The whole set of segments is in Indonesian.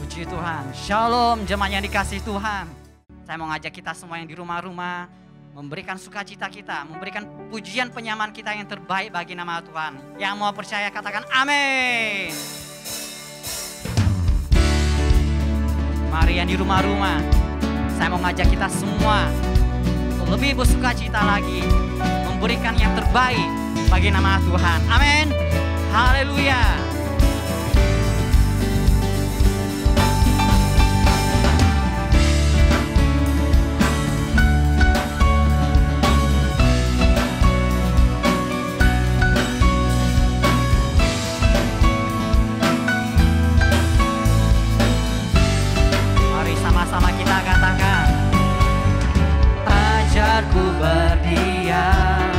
Puji Tuhan. Shalom jemaat yang dikasihi Tuhan. Saya mau ngajak kita semua yang di rumah-rumah memberikan sukacita kita, memberikan pujian penyamaan kita yang terbaik bagi nama Tuhan. Yang mau percaya katakan amin. Mari yang di rumah-rumah, saya mau ngajak kita semua untuk lebih bersukacita lagi, memberikan yang terbaik bagi nama Tuhan. Amin. Haleluya. Sama kita katakan, ajarku berdiam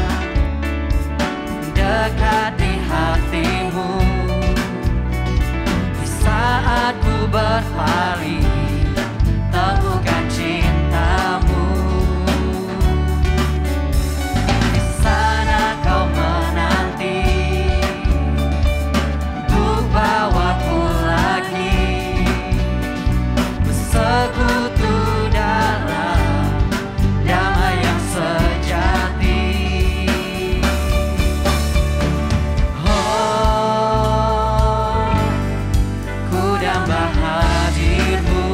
dekat di hatimu, di saat ku berpaling temukan cintamu, di sana kau menanti untuk bawaku lagi sekutu dalam damai yang sejati. Oh, ku damba hadirmu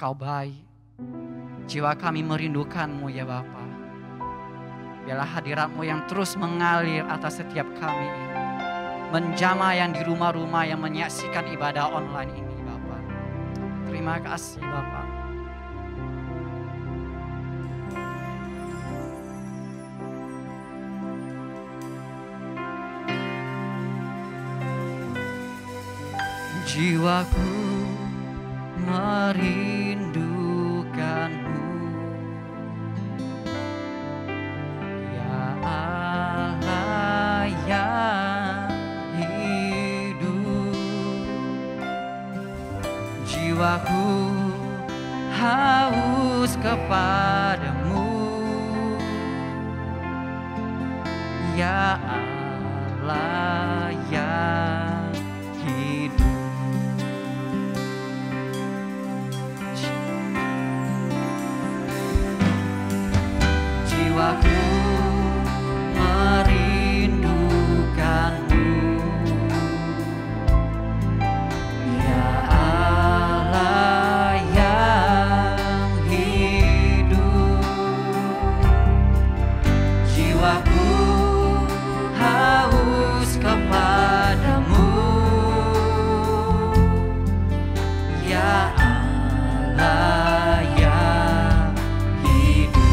Engkau baik. Jiwa kami merindukan-Mu ya Bapa. Biarlah hadirat-Mu yang terus mengalir atas setiap kami ini. Menjamah yang di rumah-rumah yang menyaksikan ibadah online ini Bapa. Terima kasih Bapa. Jiwaku merindukan-Mu, ya Allah yang hidup. Jiwaku haus kepada-Mu, ya Allah yang hidup. Jiwaku merindukan-Mu, ya Allah yang hidup. Jiwaku haus kepada-Mu, ya Allah yang hidup.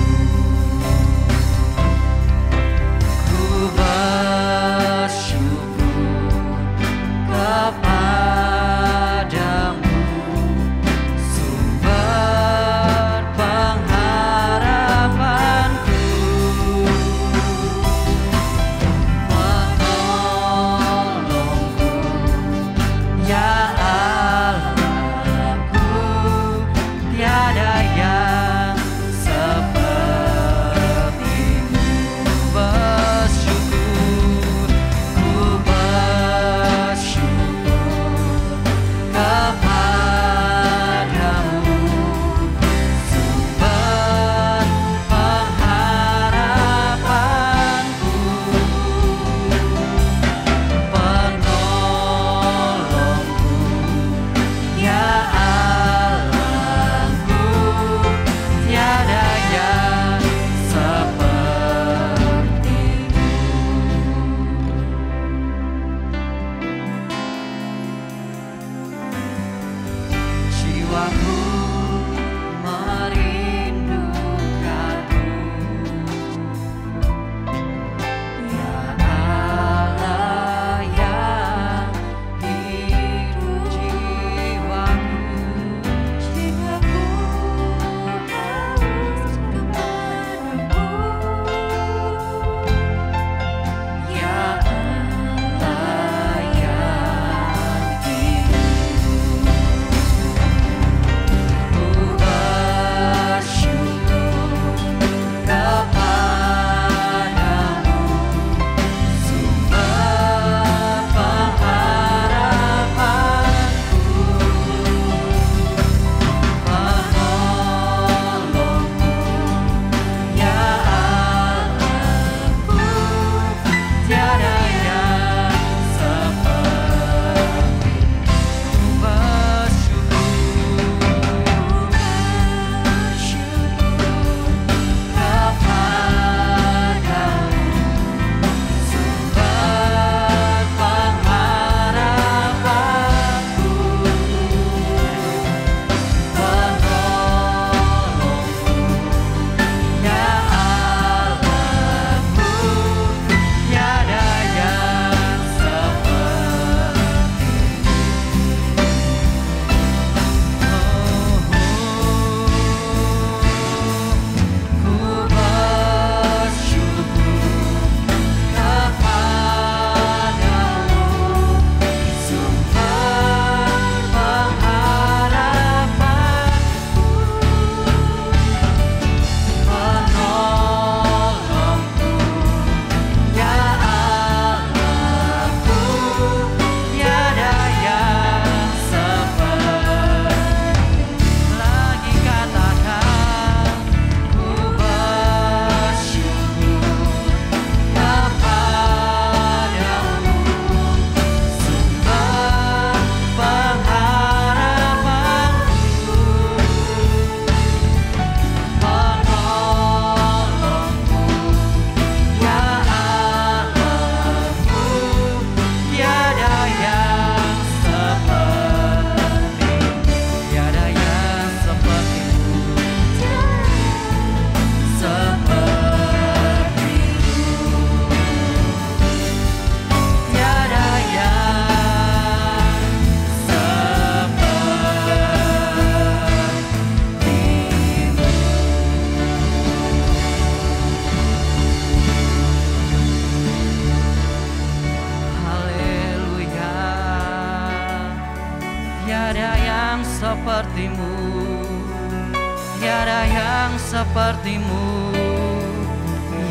sepertimu,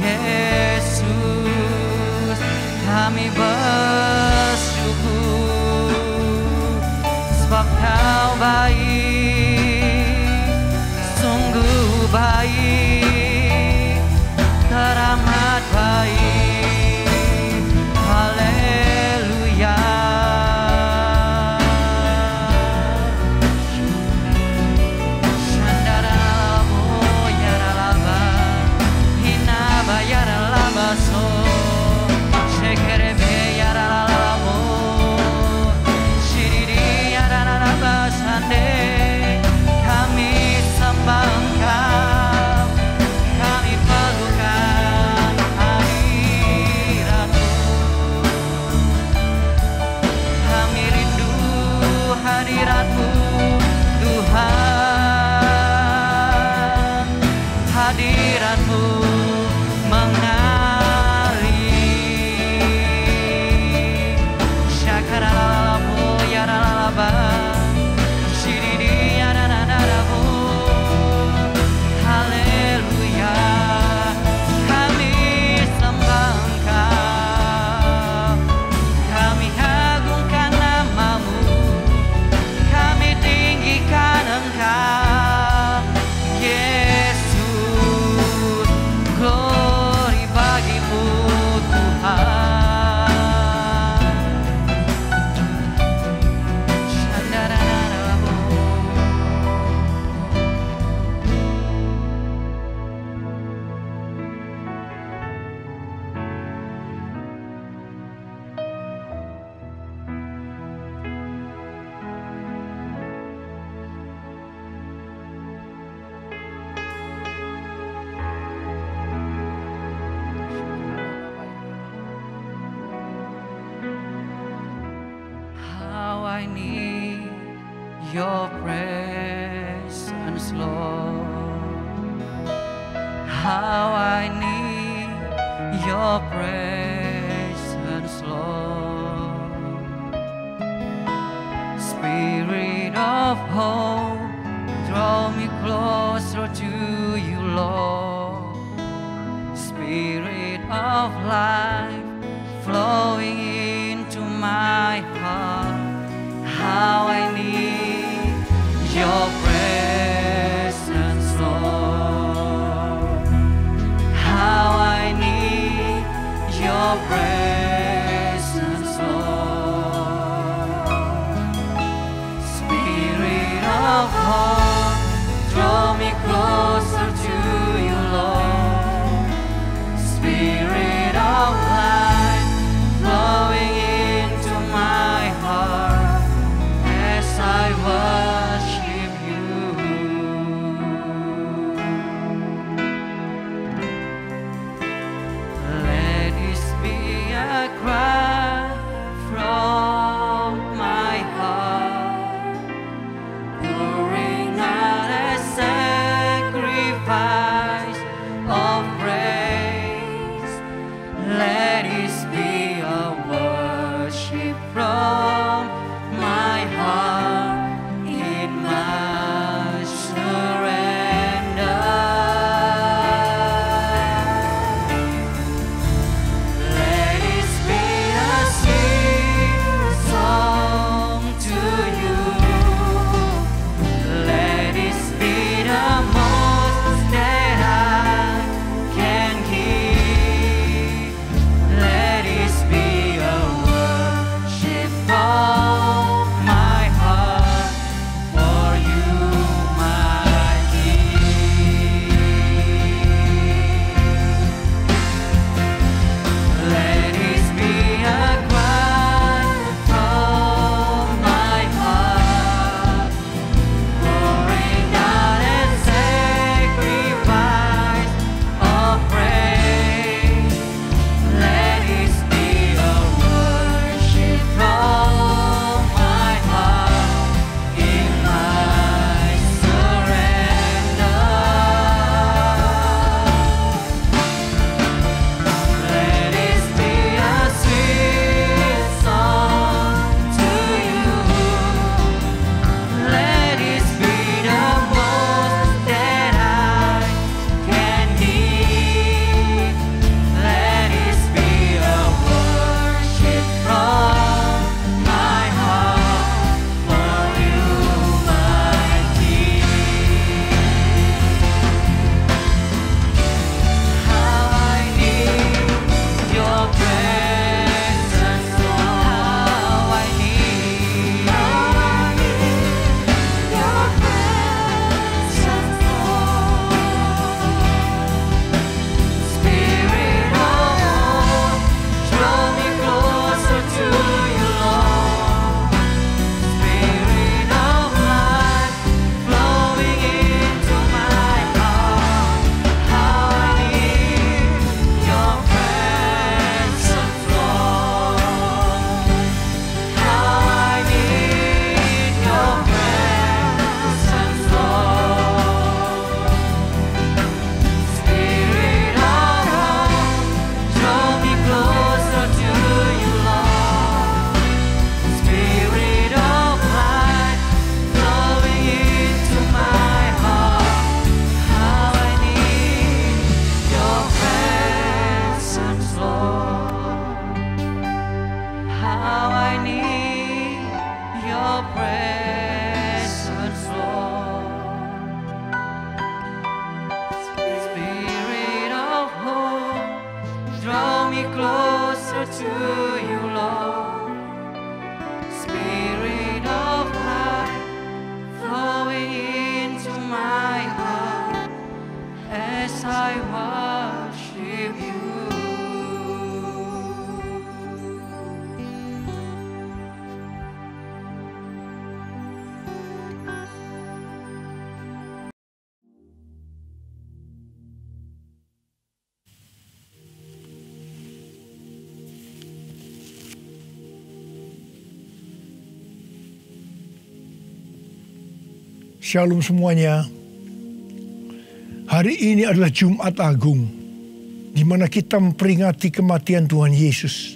Yesus. Kami bersyukur sebab Kau baik, sungguh baik, teramat baik. Haleluya. Kami sembah Engkau, kami perlukan hadirat-Mu. Kami rindu hadirat-Mu, Tuhan. Hadirat-Mu mengalir. Syakaralalamu yaralalaba. I need your presence, Lord. How I need your presence, Lord. Spirit of hope, draw me closer to you, Lord. Spirit of life, flowing into my heart. How I need your presence, Lord. How I need your presence, Lord. Spirit of hope, draw me closer to you, Lord. Spirit of life, flowing into my heart. I worship you. Let this be a to you, Lord. Spirit of life flowing into my heart as I worship you. Shalom semuanya. Hari ini adalah Jumat Agung, di mana kita memperingati kematian Tuhan Yesus.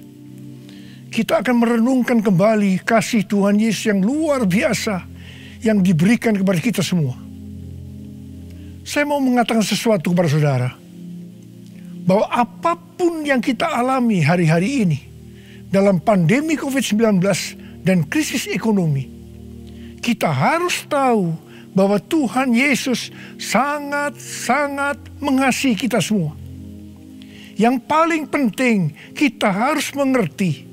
Kita akan merenungkan kembali kasih Tuhan Yesus yang luar biasa yang diberikan kepada kita semua. Saya mau mengatakan sesuatu kepada saudara, bahwa apapun yang kita alami hari-hari ini dalam pandemi COVID-19 dan krisis ekonomi, kita harus tahu bahwa Tuhan Yesus sangat-sangat mengasihi kita semua. Yang paling penting, kita harus mengerti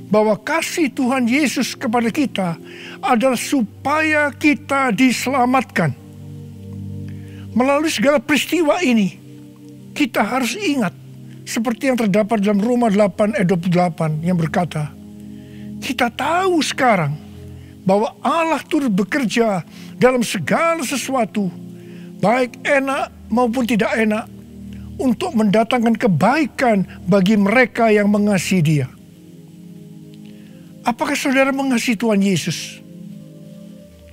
bahwa kasih Tuhan Yesus kepada kita adalah supaya kita diselamatkan. Melalui segala peristiwa ini, kita harus ingat seperti yang terdapat dalam Roma 8 ayat 28 yang berkata, kita tahu sekarang bahwa Allah turut bekerja dalam segala sesuatu, baik enak maupun tidak enak, untuk mendatangkan kebaikan bagi mereka yang mengasihi Dia. Apakah saudara mengasihi Tuhan Yesus?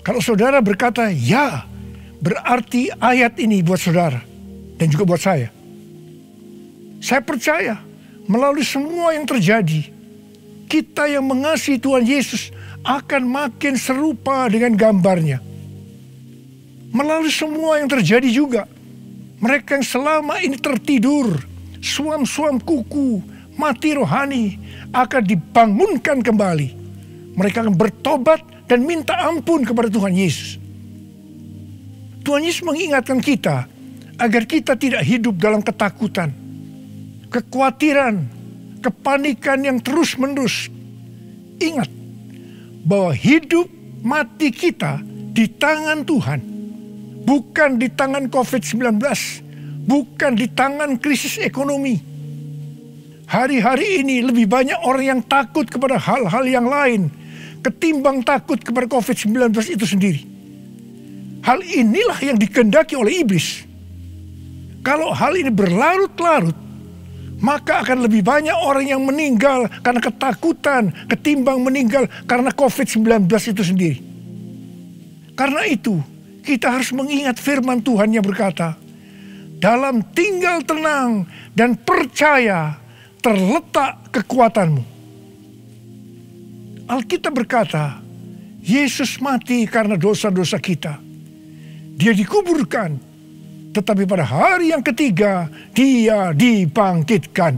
Kalau saudara berkata ya, berarti ayat ini buat saudara dan juga buat saya. Saya percaya melalui semua yang terjadi, kita yang mengasihi Tuhan Yesus akan makin serupa dengan gambarnya. Melalui semua yang terjadi juga, mereka yang selama ini tertidur, suam-suam kuku, mati rohani, akan dibangunkan kembali. Mereka akan bertobat dan minta ampun kepada Tuhan Yesus. Tuhan Yesus mengingatkan kita agar kita tidak hidup dalam ketakutan, kekhawatiran, kepanikan yang terus-menerus. Ingat bahwa hidup mati kita di tangan Tuhan, bukan di tangan COVID-19, bukan di tangan krisis ekonomi. Hari-hari ini lebih banyak orang yang takut kepada hal-hal yang lain ketimbang takut kepada COVID-19 itu sendiri. Hal inilah yang dikehendaki oleh iblis. Kalau hal ini berlarut-larut, maka akan lebih banyak orang yang meninggal karena ketakutan ketimbang meninggal karena COVID-19 itu sendiri. Karena itu, kita harus mengingat firman Tuhan yang berkata, dalam tinggal tenang dan percaya terletak kekuatanmu. Alkitab berkata, Yesus mati karena dosa-dosa kita. Dia dikuburkan, tetapi pada hari yang ketiga, Dia dibangkitkan.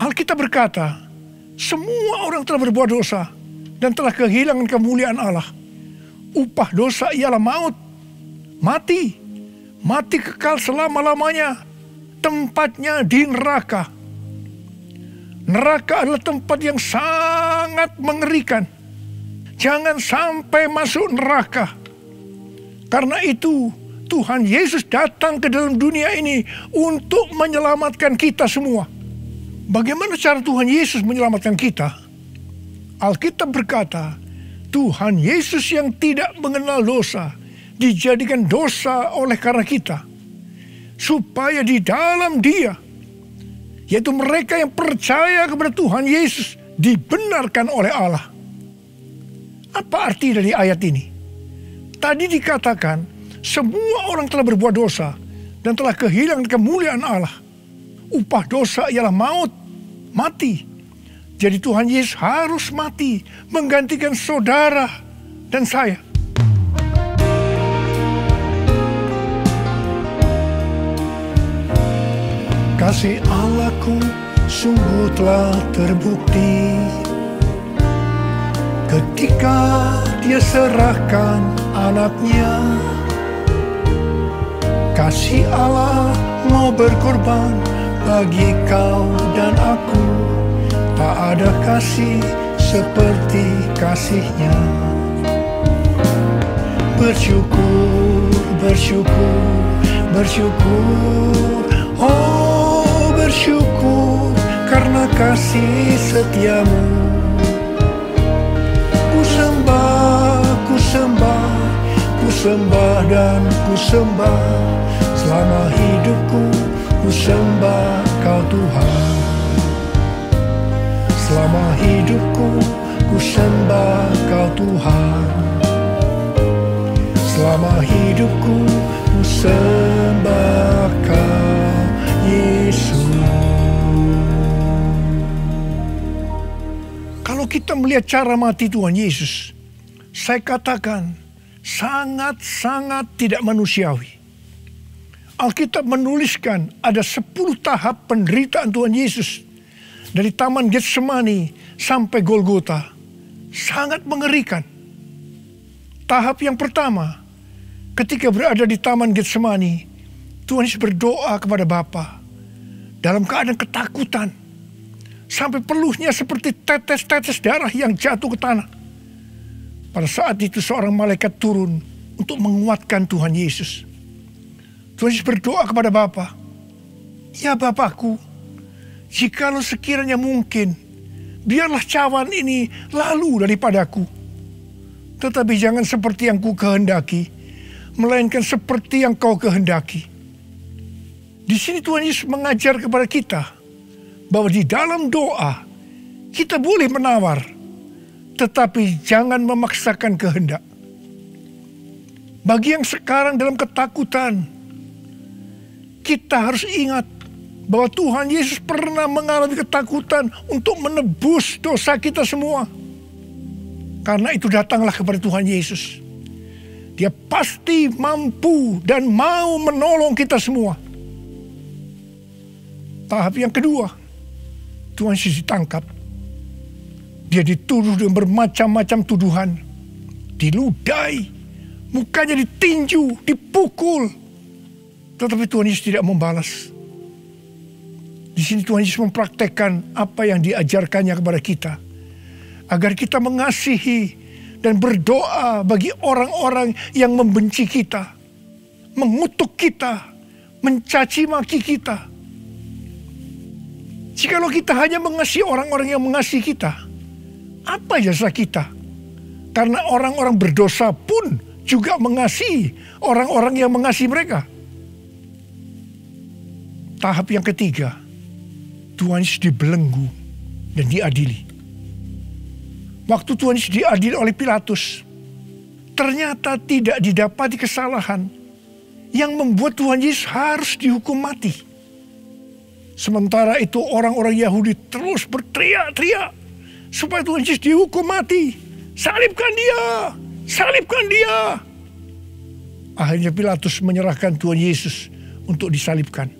Alkitab berkata, semua orang telah berbuat dosa dan telah kehilangan kemuliaan Allah. Upah dosa ialah maut, mati kekal selama-lamanya, tempatnya di neraka. Neraka adalah tempat yang sangat mengerikan. Jangan sampai masuk neraka. Karena itu, Tuhan Yesus datang ke dalam dunia ini untuk menyelamatkan kita semua. Bagaimana cara Tuhan Yesus menyelamatkan kita? Alkitab berkata, Tuhan Yesus yang tidak mengenal dosa dijadikan dosa oleh karena kita, supaya di dalam Dia, yaitu mereka yang percaya kepada Tuhan Yesus, dibenarkan oleh Allah. Apa arti dari ayat ini? Tadi dikatakan, semua orang telah berbuat dosa dan telah kehilangan kemuliaan Allah. Upah dosa ialah maut, mati. Jadi Tuhan Yesus harus mati, menggantikan saudara dan saya. Kasih Allahku sungguh telah terbukti ketika Dia serahkan anaknya. Kasih Allah mau berkorban bagi kau dan aku. Tak ada kasih seperti kasih-Nya. Bersyukur, bersyukur, bersyukur. Oh, bersyukur karena kasih setia-Mu. Ku sembah, ku sembah, ku sembah dan ku sembah. Selama hidupku ku sembah Kau Tuhan. Selama hidupku ku sembah Kau Tuhan. Selama hidupku ku sembah Kau Yesus. Kalau kita melihat cara mati Tuhan Yesus, saya katakan sangat-sangat tidak manusiawi. Alkitab menuliskan ada 10 tahap penderitaan Tuhan Yesus. Dari Taman Getsemani sampai Golgota. Sangat mengerikan. Tahap yang pertama, ketika berada di Taman Getsemani, Tuhan Yesus berdoa kepada Bapa dalam keadaan ketakutan. Sampai peluhnya seperti tetes-tetes darah yang jatuh ke tanah. Pada saat itu seorang malaikat turun untuk menguatkan Tuhan Yesus. Tuhan Yesus berdoa kepada Bapa, "Ya Bapakku, jikalau sekiranya mungkin, biarlah cawan ini lalu daripadaku. Tetapi jangan seperti yang ku kehendaki, melainkan seperti yang Kau kehendaki." Di sini Tuhan Yesus mengajar kepada kita bahwa di dalam doa kita boleh menawar, tetapi jangan memaksakan kehendak. Bagi yang sekarang dalam ketakutan, kita harus ingat bahwa Tuhan Yesus pernah mengalami ketakutan untuk menebus dosa kita semua. Karena itu datanglah kepada Tuhan Yesus. Dia pasti mampu dan mau menolong kita semua. Tahap yang kedua, Tuhan Yesus ditangkap. Dia dituduh dengan bermacam-macam tuduhan. Diludai, mukanya ditinju, dipukul. Tetapi Tuhan Yesus tidak membalas. Di sini Tuhan Yesus mempraktekkan apa yang diajarkannya kepada kita. Agar kita mengasihi dan berdoa bagi orang-orang yang membenci kita. Mengutuk kita, mencaci maki kita. Jikalau kita hanya mengasihi orang-orang yang mengasihi kita, apa jasa kita? Karena orang-orang berdosa pun juga mengasihi orang-orang yang mengasihi mereka. Tahap yang ketiga, Tuhan Yesus dibelenggu dan diadili. Waktu Tuhan Yesus diadili oleh Pilatus, ternyata tidak didapati kesalahan yang membuat Tuhan Yesus harus dihukum mati. Sementara itu orang-orang Yahudi terus berteriak-teriak supaya Tuhan Yesus dihukum mati. Salibkan dia! Salibkan dia! Akhirnya Pilatus menyerahkan Tuhan Yesus untuk disalibkan.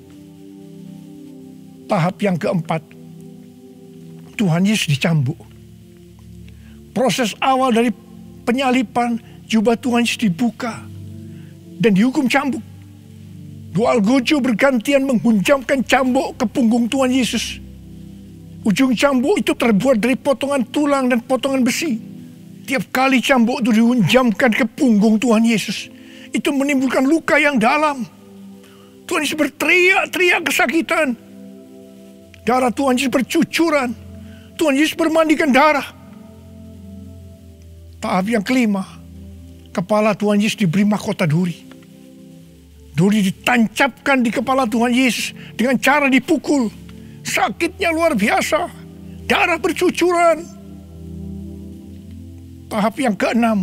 Tahap yang keempat, Tuhan Yesus dicambuk. Proses awal dari penyaliban, jubah Tuhan Yesus dibuka dan dihukum cambuk. Dua algojo bergantian menghunjamkan cambuk ke punggung Tuhan Yesus. Ujung cambuk itu terbuat dari potongan tulang dan potongan besi. Tiap kali cambuk itu dihunjamkan ke punggung Tuhan Yesus, itu menimbulkan luka yang dalam. Tuhan Yesus berteriak-teriak kesakitan. Darah Tuhan Yesus bercucuran. Tuhan Yesus bermandikan darah. Tahap yang kelima, kepala Tuhan Yesus diberi mahkota duri. Duri ditancapkan di kepala Tuhan Yesus dengan cara dipukul. Sakitnya luar biasa. Darah bercucuran. Tahap yang keenam,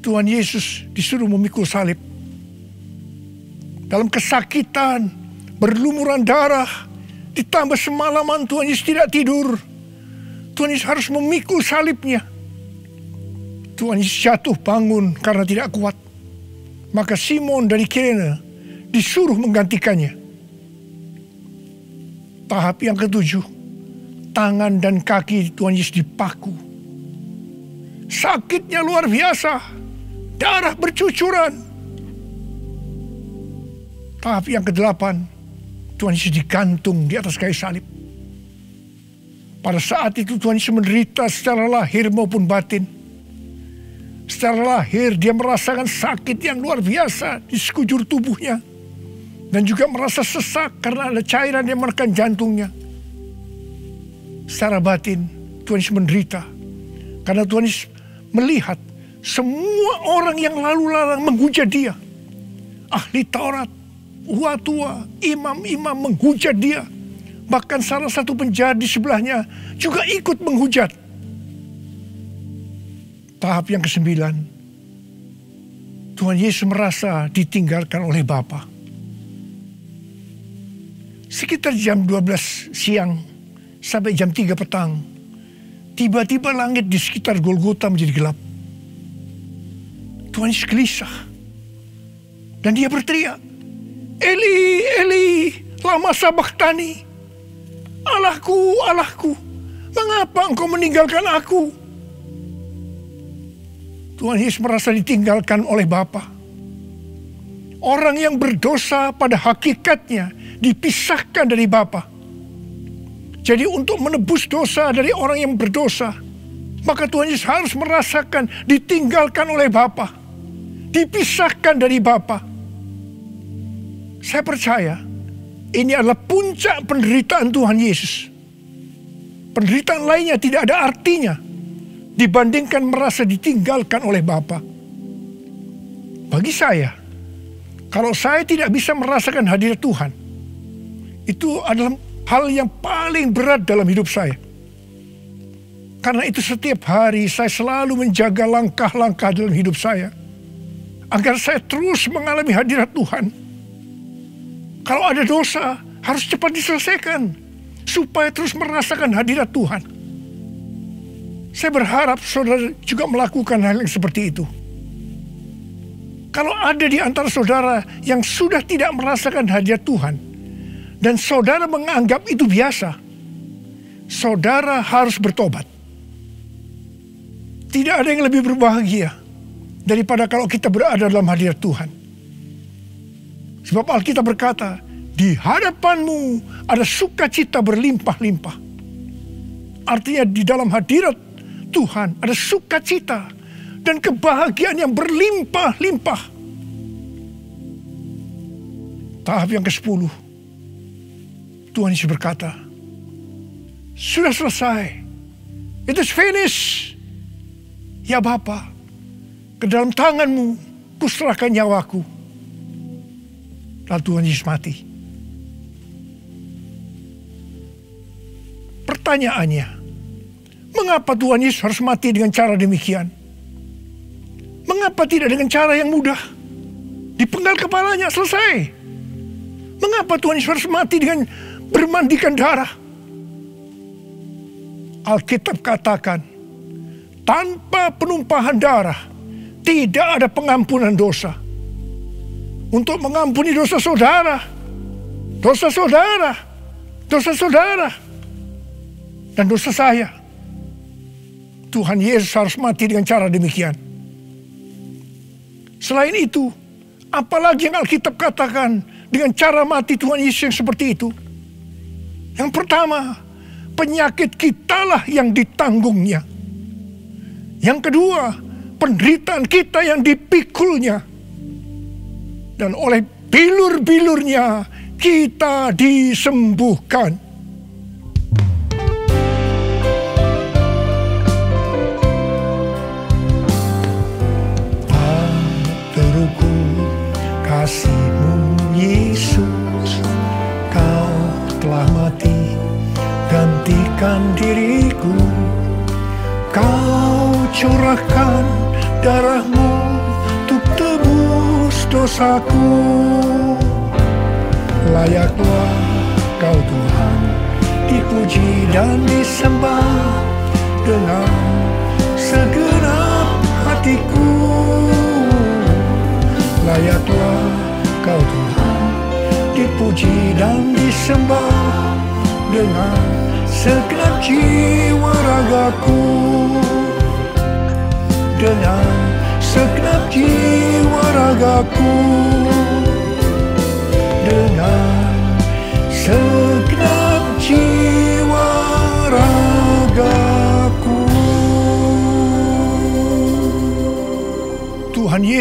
Tuhan Yesus disuruh memikul salib. Dalam kesakitan, berlumuran darah, ditambah semalaman Tuhan Yesus tidak tidur. Tuhan Yesus harus memikul salibnya. Tuhan Yesus jatuh bangun karena tidak kuat. Maka Simon dari Kirene disuruh menggantikannya. Tahap yang ketujuh, tangan dan kaki Tuhan Yesus dipaku. Sakitnya luar biasa. Darah bercucuran. Tahap yang kedelapan, Tuhan Yesus digantung di atas kayu salib. Pada saat itu Tuhan Yesus menderita secara lahir maupun batin. Secara lahir dia merasakan sakit yang luar biasa di sekujur tubuhnya. Dan juga merasa sesak karena ada cairan yang menekan jantungnya. Secara batin Tuhan Yesus menderita. Karena Tuhan Yesus melihat semua orang yang lalu lalang menghujat dia. Ahli Taurat, tua-tua, imam-imam menghujat dia. Bahkan salah satu penjahat di sebelahnya juga ikut menghujat. Tahap yang ke-9, Tuhan Yesus merasa ditinggalkan oleh Bapa. Sekitar jam 12 siang sampai jam 3 petang, tiba-tiba langit di sekitar Golgota menjadi gelap. Tuhan Yesus gelisah. Dan dia berteriak, Eli, Eli, lama sabachthani. Allahku, Allahku, mengapa engkau meninggalkan aku? Tuhan Yesus merasa ditinggalkan oleh Bapa. Orang yang berdosa pada hakikatnya dipisahkan dari Bapa. Jadi untuk menebus dosa dari orang yang berdosa, maka Tuhan Yesus harus merasakan ditinggalkan oleh Bapa. Dipisahkan dari Bapa. Saya percaya ini adalah puncak penderitaan Tuhan Yesus. Penderitaan lainnya tidak ada artinya dibandingkan merasa ditinggalkan oleh Bapa. Bagi saya, kalau saya tidak bisa merasakan hadirat Tuhan, itu adalah hal yang paling berat dalam hidup saya. Karena itu setiap hari saya selalu menjaga langkah-langkah dalam hidup saya, agar saya terus mengalami hadirat Tuhan. Kalau ada dosa, harus cepat diselesaikan, supaya terus merasakan hadirat Tuhan. Saya berharap saudara juga melakukan hal yang seperti itu. Kalau ada di antara saudara yang sudah tidak merasakan hadirat Tuhan, dan saudara menganggap itu biasa, saudara harus bertobat. Tidak ada yang lebih berbahagia daripada kalau kita berada dalam hadirat Tuhan. Sebab Alkitab berkata, di hadapanmu ada sukacita berlimpah-limpah. Artinya di dalam hadirat Tuhan ada sukacita dan kebahagiaan yang berlimpah-limpah. Tahap yang ke-10, Tuhan Yesus berkata, sudah selesai. It is finished. Ya Bapa, ke dalam tanganmu kuserahkan nyawaku. Lalu Tuhan Yesus mati. Pertanyaannya, mengapa Tuhan Yesus harus mati dengan cara demikian? Mengapa tidak dengan cara yang mudah? Dipenggal kepalanya, selesai. Mengapa Tuhan Yesus harus mati dengan bermandikan darah? Alkitab katakan, tanpa penumpahan darah, tidak ada pengampunan dosa. Untuk mengampuni dosa saudara, dosa saudara, dosa saudara, dan dosa saya, Tuhan Yesus harus mati dengan cara demikian. Selain itu, apalagi yang Alkitab katakan dengan cara mati Tuhan Yesus yang seperti itu? Yang pertama, penyakit kitalah yang ditanggungnya. Yang kedua, penderitaan kita yang dipikulnya. Dan oleh bilur-bilurnya kita disembuhkan. Terukur kasih-Mu Yesus, Kau telah mati gantikan diriku. Kau curahkan darah-Mu untuk tebus dosaku. Layaklah Kau Tuhan dipuji dan disembah dengan segenap hatiku. Layaklah Kau Tuhan dipuji dan disembah dengan segenap jiwa ragaku. Dengan segenap jiwa ragaku, dengan segenap jiwa ragaku.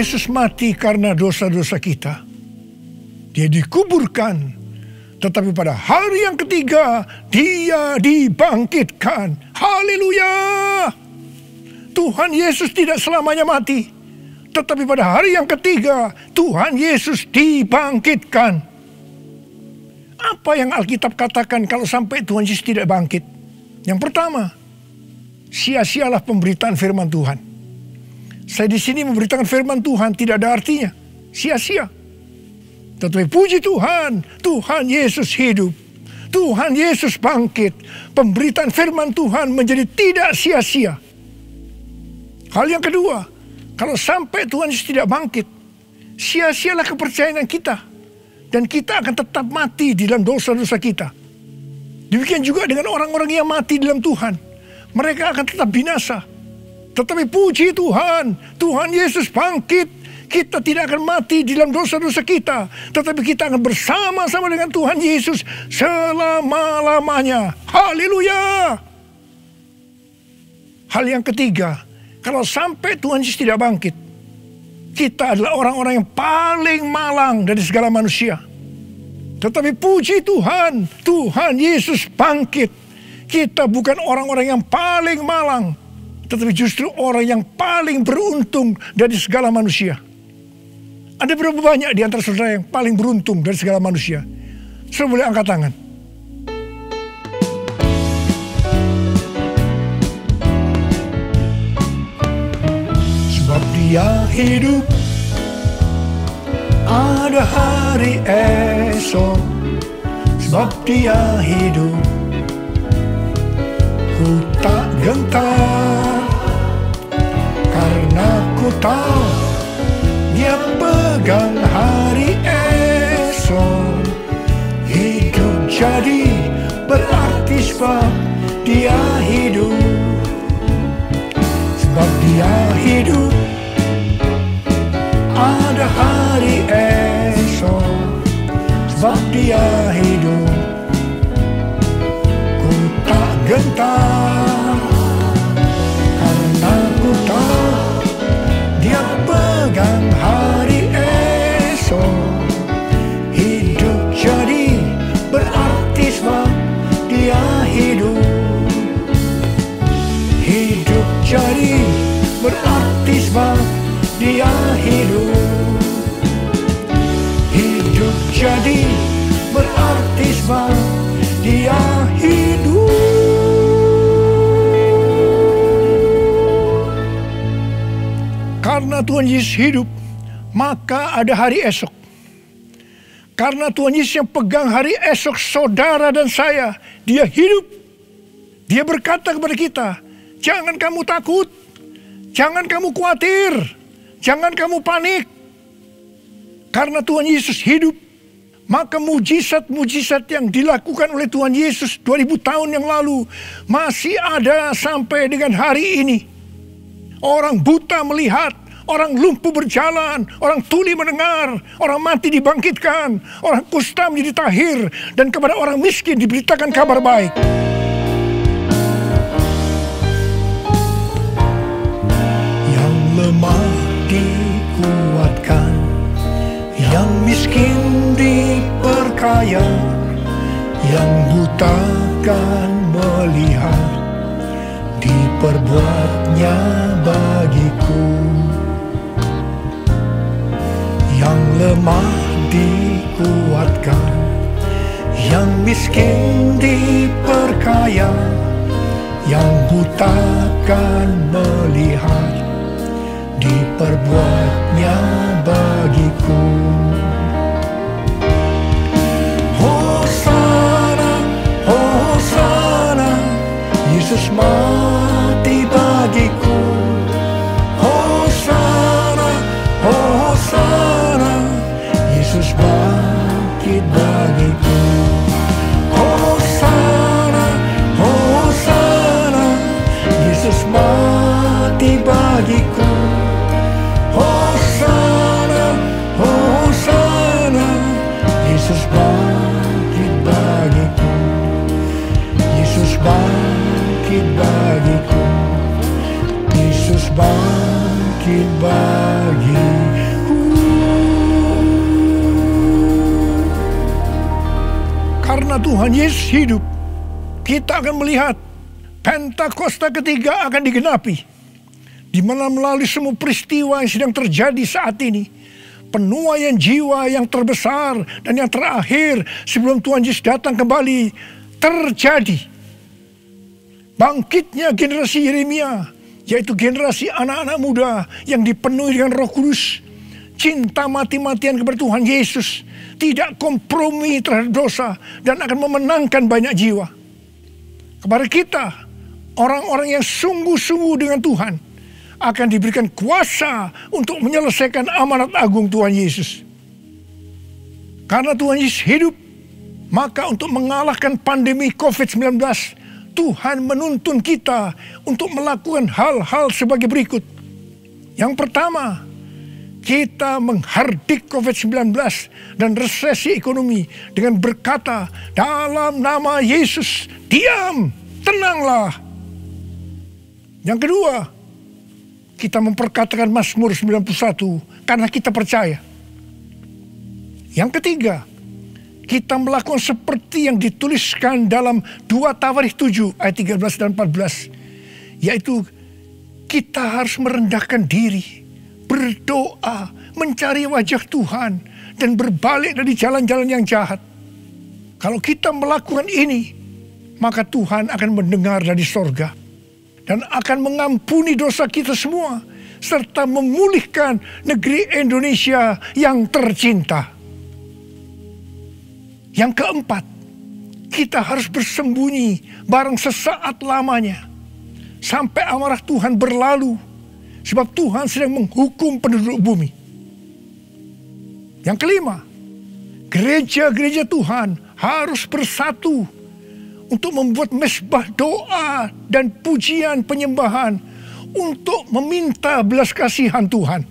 Yesus mati karena dosa-dosa kita. Dia dikuburkan. Tetapi pada hari yang ketiga, dia dibangkitkan. Haleluya! Tuhan Yesus tidak selamanya mati. Tetapi pada hari yang ketiga, Tuhan Yesus dibangkitkan. Apa yang Alkitab katakan kalau sampai Tuhan Yesus tidak bangkit? Yang pertama, sia-sialah pemberitaan firman Tuhan. Saya di sini memberitakan firman Tuhan tidak ada artinya. Sia-sia. Tetapi puji Tuhan, Tuhan Yesus hidup. Tuhan Yesus bangkit. Pemberitaan firman Tuhan menjadi tidak sia-sia. Hal yang kedua, kalau sampai Tuhan Yesus tidak bangkit, sia-sialah kepercayaan kita. Dan kita akan tetap mati di dalam dosa-dosa kita. Demikian juga dengan orang-orang yang mati dalam Tuhan. Mereka akan tetap binasa. Tetapi puji Tuhan, Tuhan Yesus bangkit. Kita tidak akan mati di dalam dosa-dosa kita. Tetapi kita akan bersama-sama dengan Tuhan Yesus selama-lamanya. Haleluya! Hal yang ketiga, kalau sampai Tuhan Yesus tidak bangkit, kita adalah orang-orang yang paling malang dari segala manusia. Tetapi puji Tuhan, Tuhan Yesus bangkit. Kita bukan orang-orang yang paling malang, tetapi justru orang yang paling beruntung dari segala manusia. Ada berapa banyak di antara saudara yang paling beruntung dari segala manusia? Saudara boleh angkat tangan. Sebab dia hidup, ada hari esok. Sebab dia hidup, ku tak gentar. Karena ku tahu dia pegang hari esok. Hidup jadi berarti sebab dia hidup. Sebab dia hidup, ada hari esok. Sebab dia hidup, ku tak gentar. Karena ku tahu dia pegang hari esok. Hidup jadi berarti sebab dia hidup. Hidup jadi berarti sebab dia hidup. Hidup jadi berarti sebab dia hidup. Karena Tuhan Yesus hidup, maka ada hari esok. Karena Tuhan Yesus yang pegang hari esok saudara dan saya, dia hidup. Dia berkata kepada kita, jangan kamu takut, jangan kamu khawatir, jangan kamu panik. Karena Tuhan Yesus hidup, maka mujizat-mujizat yang dilakukan oleh Tuhan Yesus 2000 tahun yang lalu masih ada sampai dengan hari ini. Orang buta melihat, orang lumpuh berjalan, orang tuli mendengar, orang mati dibangkitkan, orang kusta menjadi tahir, dan kepada orang miskin diberitakan kabar baik. Yang lemah dikuatkan, yang miskin diperkaya, yang buta kan melihat, diperbuatnya bagiku. Yang lemah dikuatkan, yang miskin diperkaya, yang buta kan melihat, diperbuatnya bagiku. Hosana, Hosana, Yesus mati bagiku. Hosana, Hosana, Yesus bangkit bagiku. Hosana, Hosana, Yesus mati bagiku. Hosana, Hosana. Karena Tuhan Yesus hidup, kita akan melihat Pentakosta ketiga akan digenapi, di mana melalui semua peristiwa yang sedang terjadi saat ini, penuaian jiwa yang terbesar dan yang terakhir sebelum Tuhan Yesus datang kembali terjadi. Bangkitnya generasi Yeremia, yaitu generasi anak-anak muda yang dipenuhi dengan Roh Kudus, cinta mati-matian kepada Tuhan Yesus, tidak kompromi terhadap dosa, dan akan memenangkan banyak jiwa. Kepada kita, orang-orang yang sungguh-sungguh dengan Tuhan, akan diberikan kuasa untuk menyelesaikan amanat agung Tuhan Yesus. Karena Tuhan Yesus hidup, maka untuk mengalahkan pandemi COVID-19, Tuhan menuntun kita untuk melakukan hal-hal sebagai berikut. Yang pertama, kita menghardik COVID-19 dan resesi ekonomi dengan berkata, dalam nama Yesus, diam, tenanglah. Yang kedua, kita memperkatakan Mazmur 91 karena kita percaya. Yang ketiga, kita melakukan seperti yang dituliskan dalam 2 Tawarikh 7 ayat 13 dan 14. Yaitu kita harus merendahkan diri, berdoa, mencari wajah Tuhan, dan berbalik dari jalan-jalan yang jahat. Kalau kita melakukan ini, maka Tuhan akan mendengar dari sorga dan akan mengampuni dosa kita semua, serta memulihkan negeri Indonesia yang tercinta. Yang keempat, kita harus bersembunyi barang sesaat lamanya, sampai amarah Tuhan berlalu, sebab Tuhan sedang menghukum penduduk bumi. Yang kelima, gereja-gereja Tuhan harus bersatu untuk membuat mezbah doa dan pujian penyembahan untuk meminta belas kasihan Tuhan.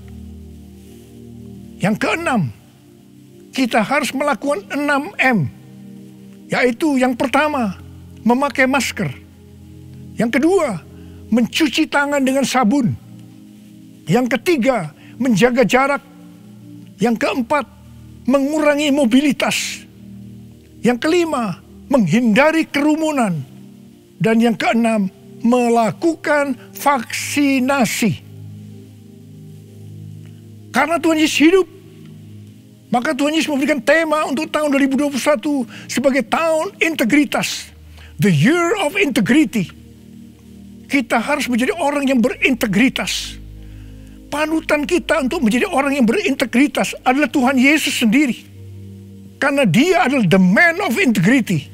Yang keenam, kita harus melakukan 6M, yaitu yang pertama, memakai masker. Yang kedua, mencuci tangan dengan sabun. Yang ketiga, menjaga jarak. Yang keempat, mengurangi mobilitas. Yang kelima, menghindari kerumunan. Dan yang keenam, melakukan vaksinasi. Karena Tuhan Yesus hidup, maka Tuhan Yesus memberikan tema untuk tahun 2021 sebagai tahun integritas. The Year of Integrity. Kita harus menjadi orang yang berintegritas. Panutan kita untuk menjadi orang yang berintegritas adalah Tuhan Yesus sendiri. Karena dia adalah the man of integrity.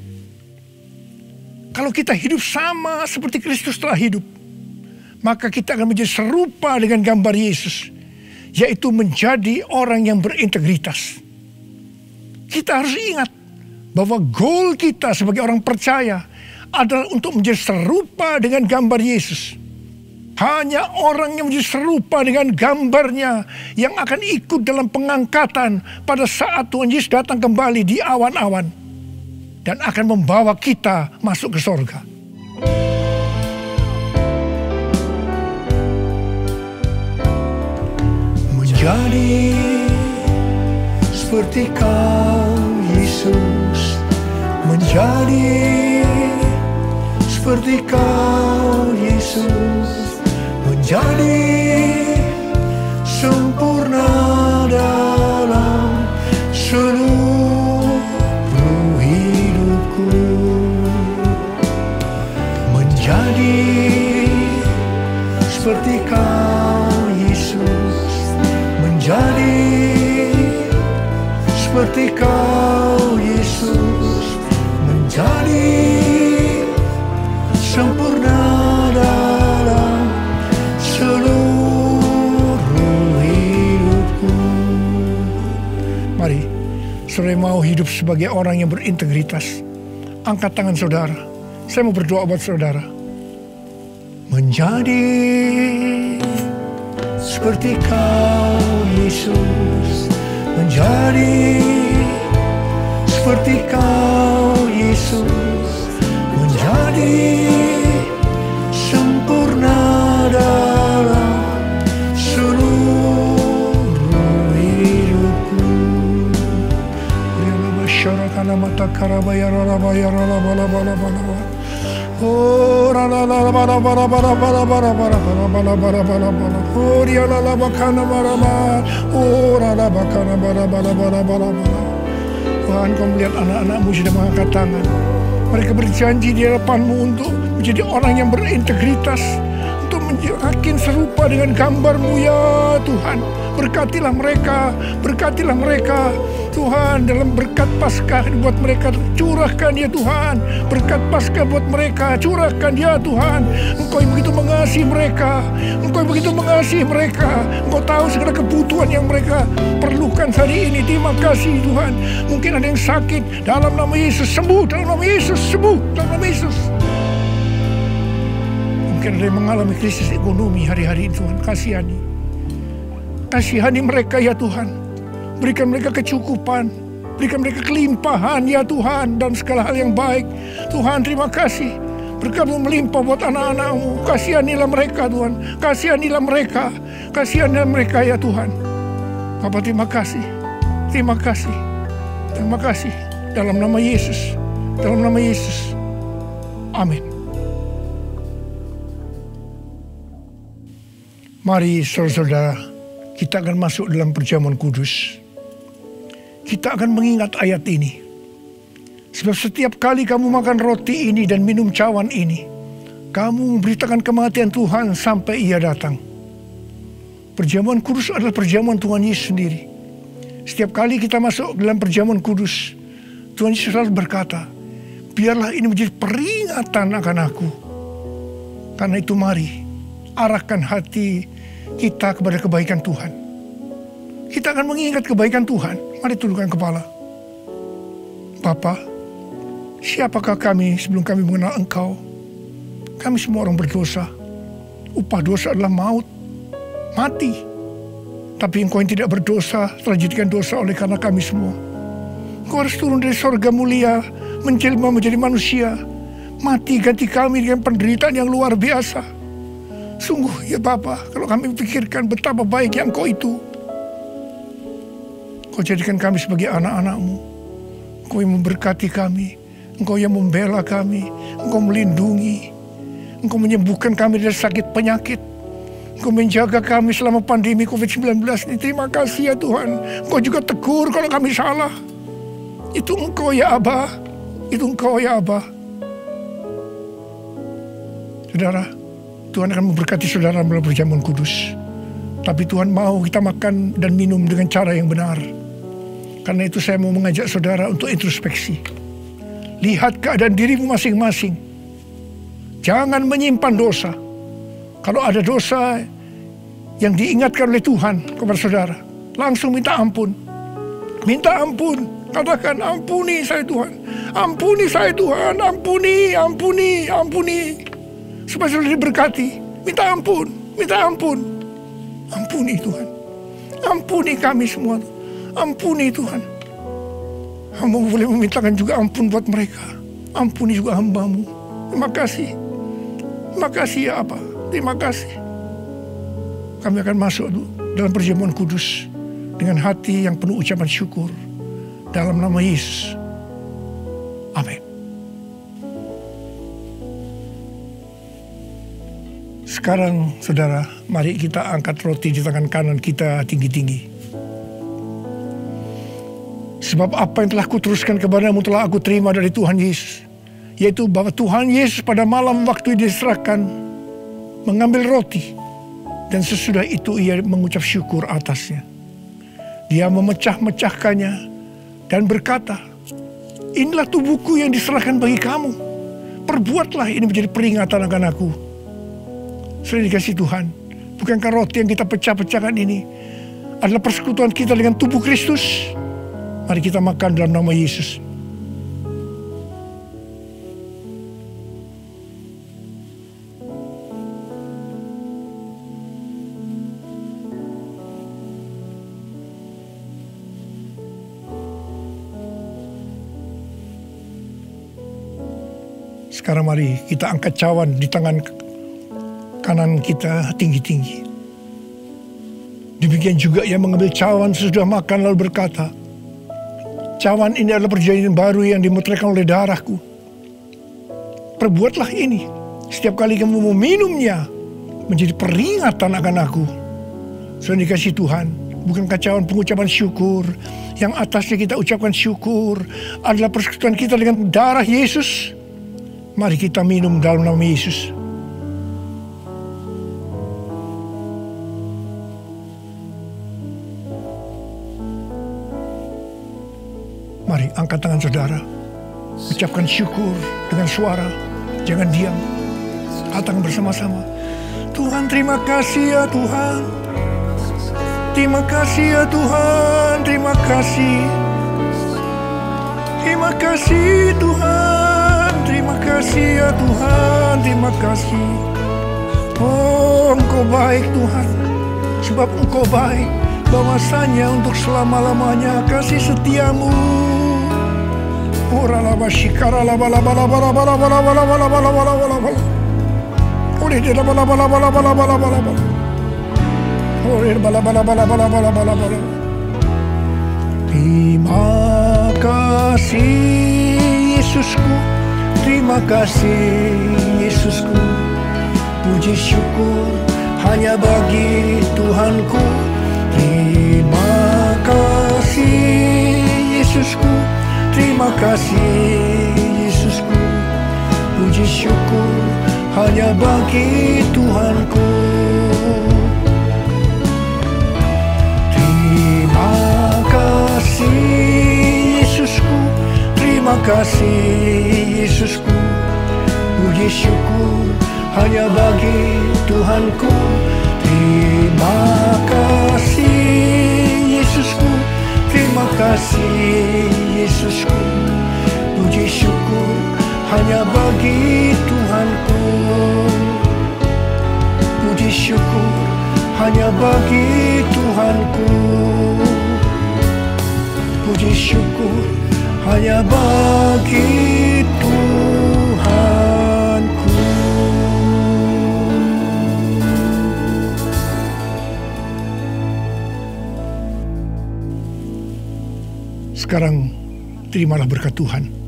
Kalau kita hidup sama seperti Kristus telah hidup, maka kita akan menjadi serupa dengan gambar Yesus, yaitu menjadi orang yang berintegritas. Kita harus ingat bahwa goal kita sebagai orang percaya adalah untuk menjadi serupa dengan gambar Yesus. Hanya orang yang menjadi serupa dengan gambarnya yang akan ikut dalam pengangkatan pada saat Tuhan Yesus datang kembali di awan-awan dan akan membawa kita masuk ke sorga. Menjadi seperti Kau, Yesus, menjadi seperti Kau, Yesus, menjadi sempurna dalam seluruh hidupku, menjadi seperti Kau, Yesus, menjadi seperti Kau, Yesus, menjadi sempurna dalam seluruh hidupku. Mari, saudara mau hidup sebagai orang yang berintegritas. Angkat tangan saudara. Saya mau berdoa buat saudara. Menjadi seperti Kau, Yesus, menjadi seperti Kau, Yesus, menjadi sempurna dalam seluruh hidupku. Syarakana mata karabaya Tuhan, Kau melihat anak-anak-Mu sudah mengangkat tangan. Mereka berjanji di hadapan-Mu untuk menjadi orang yang berintegritas, untuk menjadi serupa dengan gambar-Mu ya Tuhan. Berkatilah mereka Tuhan, dalam berkat Paskah buat mereka curahkan ya Tuhan. Berkat Paskah buat mereka curahkan ya Tuhan. Engkau yang begitu mengasihi mereka, Engkau tahu segala kebutuhan yang mereka perlukan hari ini. Terima kasih Tuhan. Mungkin ada yang sakit, dalam nama Yesus sembuh, dalam nama Yesus sembuh, dalam nama Yesus. Mungkin ada yang mengalami krisis ekonomi hari-hari ini, Tuhan. Kasihani mereka ya Tuhan. Berikan mereka kecukupan, berikan mereka kelimpahan ya Tuhan, dan segala hal yang baik. Tuhan, terima kasih. Berkat-Mu melimpah buat anak-anak-Mu. Kasihanilah mereka Tuhan. Kasihanilah mereka ya Tuhan. Bapa, terima kasih. Dalam nama Yesus. Amin. Mari saudara-saudara, kita akan masuk dalam perjamuan kudus. Kita akan mengingat ayat ini. Sebab setiap kali kamu makan roti ini dan minum cawan ini, kamu memberitakan kematian Tuhan sampai Ia datang. Perjamuan kudus adalah perjamuan Tuhan Yesus sendiri. Setiap kali kita masuk dalam perjamuan kudus, Tuhan Yesus selalu berkata, biarlah ini menjadi peringatan akan aku. Karena itu mari, arahkan hati kita kepada kebaikan Tuhan. Kita akan mengingat kebaikan Tuhan. Mari tundukkan kepala. Bapa, siapakah kami sebelum kami mengenal Engkau? Kami semua orang berdosa. Upah dosa adalah maut, mati. Tapi Engkau yang tidak berdosa telah dijadikan dosa oleh karena kami semua. Engkau harus turun dari sorga mulia, menjelma menjadi manusia, mati ganti kami dengan penderitaan yang luar biasa. Sungguh ya Bapa, kalau kami pikirkan betapa baiknya Engkau itu. Engkau jadikan kami sebagai anak-anak-Mu. Engkau yang memberkati kami, Engkau yang membela kami, Engkau melindungi, Engkau menyembuhkan kami dari sakit penyakit, Engkau menjaga kami selama pandemi COVID-19 ini. Terima kasih ya Tuhan. Engkau juga tegur kalau kami salah. Itu Engkau ya Abah, itu Engkau ya Abah. Saudara, Tuhan akan memberkati saudara melalui perjamuan kudus. Tapi Tuhan mau kita makan dan minum dengan cara yang benar. Karena itu saya mau mengajak saudara untuk introspeksi. Lihat keadaan dirimu masing-masing. Jangan menyimpan dosa. Kalau ada dosa yang diingatkan oleh Tuhan kepada saudara, langsung minta ampun. Minta ampun. Katakan, ampuni saya Tuhan. Ampuni saya Tuhan. Ampuni. Supaya saudara diberkati. Minta ampun. Ampuni Tuhan. Ampuni kami semua. Ampuni Tuhan. Hamba boleh memintakan juga ampun buat mereka. Ampuni juga hamba-Mu. Terima kasih. Terima kasih ya Abah. Terima kasih. Kami akan masuk dalam perjamuan kudus dengan hati yang penuh ucapan syukur. Dalam nama Yesus. Amin. Sekarang saudara, mari kita angkat roti di tangan kanan kita tinggi-tinggi. Sebab apa yang telah kuteruskan kepadamu telah aku terima dari Tuhan Yesus. Yaitu bahwa Tuhan Yesus pada malam waktu diserahkan mengambil roti. Dan sesudah itu ia mengucap syukur atasnya. Dia memecah-mecahkannya dan berkata, inilah tubuhku yang diserahkan bagi kamu. Perbuatlah ini menjadi peringatan akan aku. Sudah dikasih Tuhan, bukankah roti yang kita pecah-pecahkan ini adalah persekutuan kita dengan tubuh Kristus? Mari kita makan dalam nama Yesus. Sekarang mari kita angkat cawan di tangan kanan kita tinggi-tinggi. Demikian juga ia mengambil cawan sesudah makan lalu berkata, Cawan ini adalah perjanjian baru yang dimeteraikan oleh darahku. Perbuatlah ini setiap kali kamu meminumnya, menjadi peringatan akan aku. Saudara dikasih Tuhan, bukan kacauan pengucapan syukur. Yang atasnya kita ucapkan syukur adalah persekutuan kita dengan darah Yesus. Mari kita minum dalam nama Yesus. Mari angkat tangan saudara. Ucapkan syukur dengan suara. Jangan diam. Angkat tangan bersama-sama. Tuhan, terima kasih ya Tuhan. Terima kasih ya Tuhan. Terima kasih. Terima kasih Tuhan. Terima kasih ya Tuhan. Terima kasih. Oh, Engkau baik Tuhan. Sebab Engkau baik. Bahwasanya untuk selama-lamanya kasih setiamu. Ora la bashikara la bala bala bala bala bala bala bala bala bala bala bala. Ore de la bala bala bala bala bala bala bala. Ore bala bala bala bala bala bala bala. Terima kasih Yesusku, terima kasih Yesusku. Puji syukur hanya bagi Tuhanku. Terima kasih Yesusku. Terima kasih Yesusku, puji syukur hanya bagi Tuhanku. Terima kasih Yesusku, terima kasih Yesusku, puji syukur hanya bagi Tuhanku. Terima kasih Yesusku, terima kasih Yesusku, puji syukur hanya bagi Tuhanku. Puji syukur hanya bagi Tuhanku. Puji syukur hanya bagi Tuhanku. Sekarang terimalah berkat Tuhan.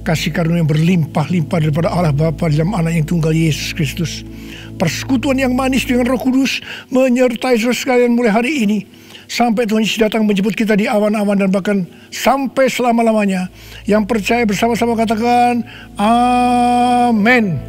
Kasih karunia yang berlimpah-limpah daripada Allah Bapa dalam Anak yang tunggal Yesus Kristus. Persekutuan yang manis dengan Roh Kudus menyertai saudara sekalian mulai hari ini. Sampai Tuhan Yesus datang menjemput kita di awan-awan dan bahkan sampai selama-lamanya. Yang percaya bersama-sama katakan amin.